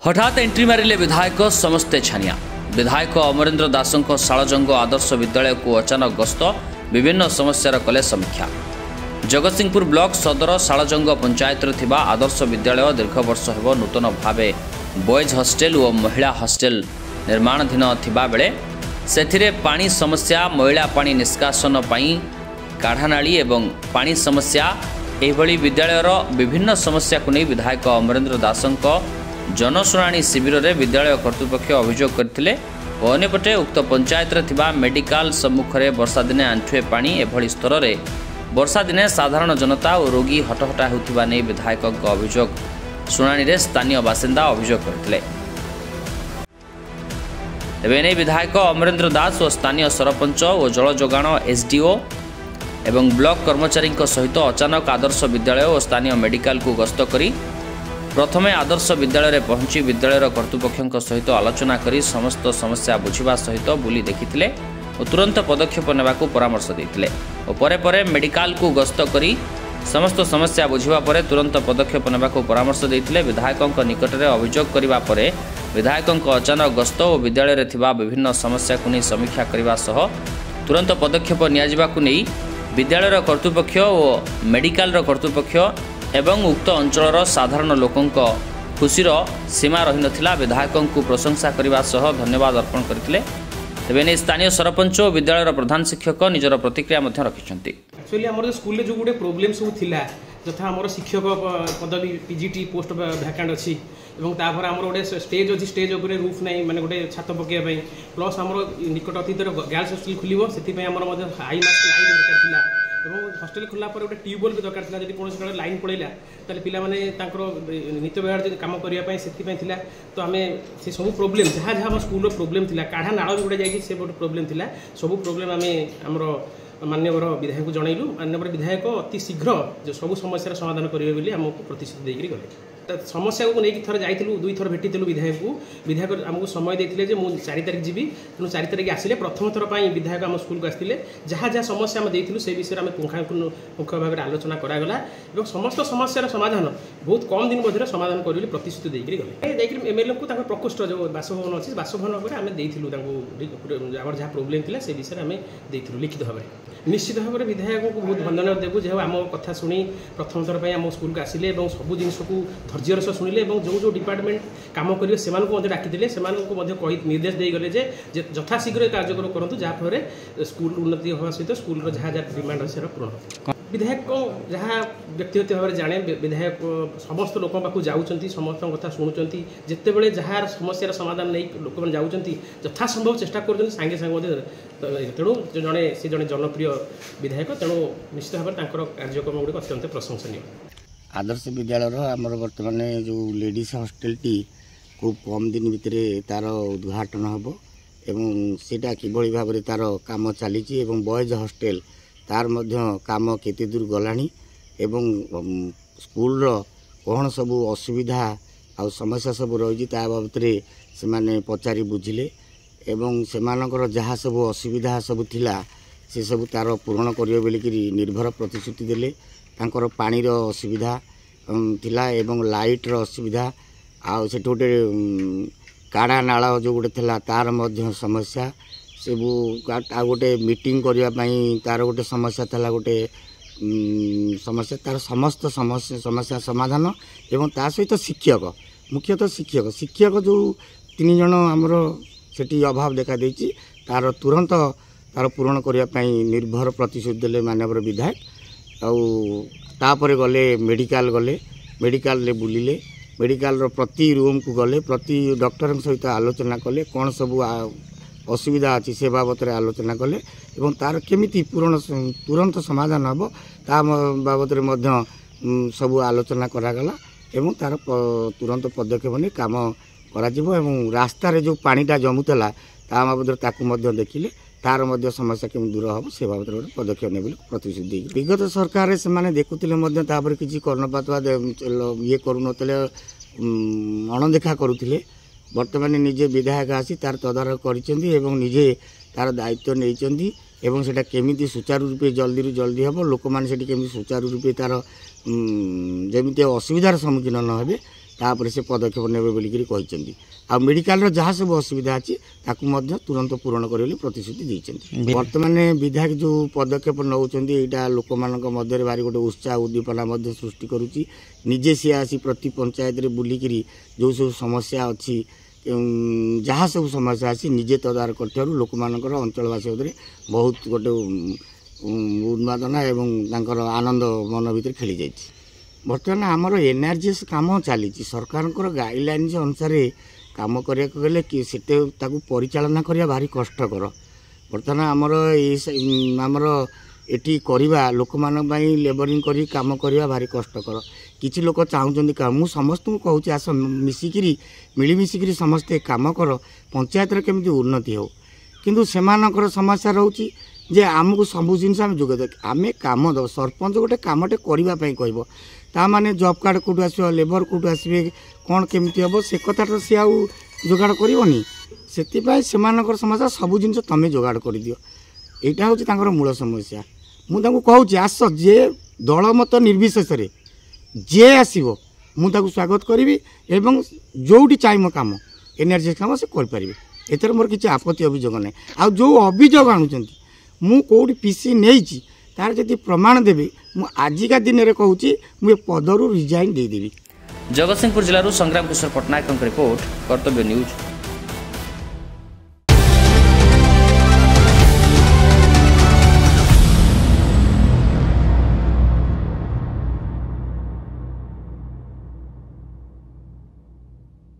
हठात एंट्री मारिले विधायक समस्ते छानिया। विधायक अमरेन्द्र दासंक शालजंग आदर्श विद्यालय को अचानक गस्त विभिन्न समस्यार कले समीक्षा। जगतसिंहपुर ब्लॉक सदर शालजंग पंचायत आदर्श विद्यालय दीर्घ वर्ष हेब नूतन भावे बॉयज हॉस्टेल और महिला हॉस्टेल निर्माणाधीन थिबा बेले सेथिरे पानी समस्या, मैला पानी निष्कासन पाई काढ़ानाली एवं पानी समस्या एभली विद्यालयर विभिन्न समस्या को नहीं विधायक अमरेन्द्र दासंक जनशुणाणी शिविर में विद्यालय कर्तृपक्ष अभियोग करथिले। अन्यपटे उक्त पंचायत थिबा मेडिकल सम्मुख में वर्षा दिने आंठुए पानी एभली स्तर में वर्षा दिने साधारण जनता और रोगी हटहटा होउथिबा नै विधायक अभियोग शुणाणी रे स्थानीय बासिंदा अभियोग करथिले। एबे विधायक अमरेन्द्र दास और स्थानीय सरपंच और जल जोगाण एसडीओ एवं ब्लॉक कर्मचारी सहित अचानक आदर्श विद्यालय और स्थानीय मेडिकल को गस्त करी प्रथमे आदर्श विद्यालय में पहुंची विद्यालय कर्तृपक्ष सहित आलोचना करी समस्त समस्या बुझा सहित बुली देखिथिले और तुरंत पदक्षेप नेबा को परामर्श देथिले और परे परे मेडिकल को गस्त करी समस्त समस्या बुझा परे तुरंत पदक्षेप नेबा को परामर्श देथिले। विधायक निकट में अभियोग करबा परे विधायक अचानक गस्त और विद्यालय में थिबा विभिन्न समस्या को नहीं समीक्षा करबा सह तुरंत पदक्षेप नियाजिबा को नहीं विद्यालय कर्तृपक्ष और मेडिकल कर्तृपक्ष एवं उक्त अंचल साधारण लोकों खुशीर सीमा रही नथिला। विधायक को प्रशंसा करने सह धन्यवाद अर्पण करथिले। तेबे स्थानीय सरपंच और विद्यालय प्रधान शिक्षक निजर प्रतिक्रिया रखिछन्ति। एक्चुअली हमर स्कूल रे जो गुडे प्रॉब्लम सब थिला जथा हमर शिक्षक पदवी पीजीटी पोस्ट वैकेंट अछि एवं तापर हमर गोटे स्टेज अछि, स्टेज ऊपर रूफ नै माने गोटे छात पकेया पई प्लस हमर निकट अतीतर गर्ल्स हॉस्टल खुलिबो सेति पई हमर मध्ये हाई मास्क लाइन दरकार थिला एवं हॉस्टल खुला पर गोटे ट्यूबवेल भी दरकार थिला। जदि कोनोस काले लाइन पळैला ताले पिला माने तांकर नित्य व्यवहार जदि काम करिया पई सेति पई थिला तो हमें से सब प्रॉब्लम जहाँ जहाँ हम स्कूल प्रॉब्लम थिला काढ़ा नाळ भी गोटे जाई से गोटे प्रॉब्लम थिला सब प्रॉब्लम हमें हमर मान्यवर विधायक को जनइलु। मान्यवर विधायक अति शीघ्र जो सब समस्या समाधान करेंगे बोली आमको प्रतिश्रुति देकर गले। समस्या को लेकिन थर जाइलु दुई थर भेटिलु विधायक आमको समय देते जे मुझे 4 तारिख जीवी तेणु 4 तारिख आसिले प्रथम थर पर विधायक आम स्कूल को आसते जहाँ जहाँ समस्या आम देलु से विषय में पुंखानुपुंख भाव में आलोचना करागला और समस्त समस्यार समाधान बहुत कम दिन मध्य समाधान करें प्रतिश्रुति देकर गले। एमएलए को प्रकोष्ठ जो बासभवन अच्छी बासभवन पर आम देलु जहाँ प्रोब्लेम थी से विषय में देलु लिखित भाव में। निश्चित भाव में विधायक को बहुत धन्यवाद देवु जो आम कथा शुणी प्रथम थर पर आम स्कूल को आसिले सब जिन को धैर्यर सह शुणिले जो जो डिपार्टमेंट काम करेंगे से डाकिले से निर्देश देगले यथाशीघ्र कार्य करूँ जहाँफल स्कूल उन्नति होगा सहित स्कूल जहाँ जहाँ डिमांड अच्छे पूर्ण। विधायक जहाँ व्यक्तिगत भाव में जाने विधायक समस्त लोक पाक जाऊँच समस्त कथा शुणुंट जिते बड़े जहाँ समस्या समाधान नहीं लोक मैंने जाऊँच यथासंभव चेष्टा कर सागे सागे तेणु जड़े सी जड़े जनप्रिय विधायक तेणु निश्चित भाव में कार्यक्रम गुड़िक अत्यंत प्रशंसनीय। आदर्श विद्यालय आमर बर्तमान जो लेडीज हॉस्टेल टी खूब कम दिन भितर तार उद्घाटन हम एवं सेटा किभली भाव में तार काम चली बॉयज हॉस्टेल तार मध्य काम केते दूर गलानी एवं स्कूल कौन सब असुविधा आ समस्या सब रही बाबद से माने पचारि बुझिले एवं सेमानकर जहाँ सब असुविधा सब थिला से सब तार पूरण करियो बोलिकी निर्भर प्रतिश्रुति देले। तांकर पानीर असुविधा थिला एवं लाइटर असुविधा आ से गोटे काड़ा नाल जो गोटे थिला तार मध्य समस्या से गोटे मीटिंग करने तार गोटे समस्या था गोटे समस्या तार समस्त समस्या समाधान एवं ता सहित शिक्षक मुख्यतः शिक्षक जो 3 जन आमर सेठी अभाव देखा देछि तार तुरंत तार पूरण करने निर्भर प्रतिश्रुति देले माननीय विधायक तापर गले मेडिकल बुलिले मेडिकल प्रति रूम को गले प्रति डॉक्टर सहित आलोचना कले कौन सब असुविधा अच्छी से बाबद आलोचना कले एवं तार केमिति पूर्ण तुरंत समाधान हम ता बाबद सब आलोचना करागला एवं तार तुरंत पदक्षेप नहीं काम करा रास्ता रे जो पानीटा जमुला ता बाबद ताकू देखिले तार मध्य समस्या केम दूर हम से बाबद पदक्षेप ने प्रतिश्रुति विगत सरकार से माने देखुले किसी कर्णपात ये करूनते अणदेखा करुले बर्तमान निजे विधायक आसी तार तदारख करजे तार दायित्व नहीं सेटा केमिति सुचारू रूपे जल्दी रू जल्दी हम लोक मैंने केमी सुचारू रूपे तार जमी असुविधार सम्मुखीन न हे तापर से पदक्षेप नेबे बोलिकी कहते आ मेडिकल जहाँ सब असुविधा अच्छी तुरंत पूरण कर प्रतिश्रुति देते बर्तमान विधायक जो पदक्षेप नौकरी यहाँ लोक मान भारी गोटे उत्साह उद्दीपना सृष्टि करुच्ची निजे सी आसी प्रति पंचायत रे बुलिकी जो सब समस्या अच्छी जहाँ सब समस्या अच्छी निजे तदारख कर लोक मान अंचलवासी बहुत गोटे उन्मादना एवं आनंद मन भर खेली जाइए। बर्तमान आमर एनआरजीएस काम चली सरकार गाइडलाइन अनुसार काम करा गले कि परिचालना करिया भारी कष्टकर। बर्तमान आमर एटी करवा लोक मान लेबरिंग करी काम करवा भारी कष्टकर। किछि लोक चाहूँ मु समस्त को कहूँ आस मिसिकी मिलमिशिकी समस्ते काम कर पंचायत केमती उन्नति हो किंतु सेमानकर समस्या रोचे जे आमको सब जिन जोगे आम कम दब सरपंच गोटे कमटे करने कह ता माने जॉब कार्ड कौटू आस लेबर कौटू आसवे कौन केमती हम से कथा सी आउ जोगाड़ करनी से समस्या सब जिन तुम जोगाड़ कर दियो यहाँ हूँ मूल समस्या। मुझे कहूँ आस जे दल मत निर्विशेष जे आसो मुझे स्वागत करी एवं जोटी चाहिए कम एनआरजीएस कम से करें एथर मोर किसी आपत्ति अभियोग ना आ जो अभियोग आणुंट मु कौटी पीसी नहीं तार जदि प्रमाण देवी मु आजिका दिन में कहूँ मुझे पदरू रिजाइन देदेवी। जगतसिंहपुर जिलूर संग्राम किशोर पट्टनायक रिपोर्ट कर्तव्य न्यूज।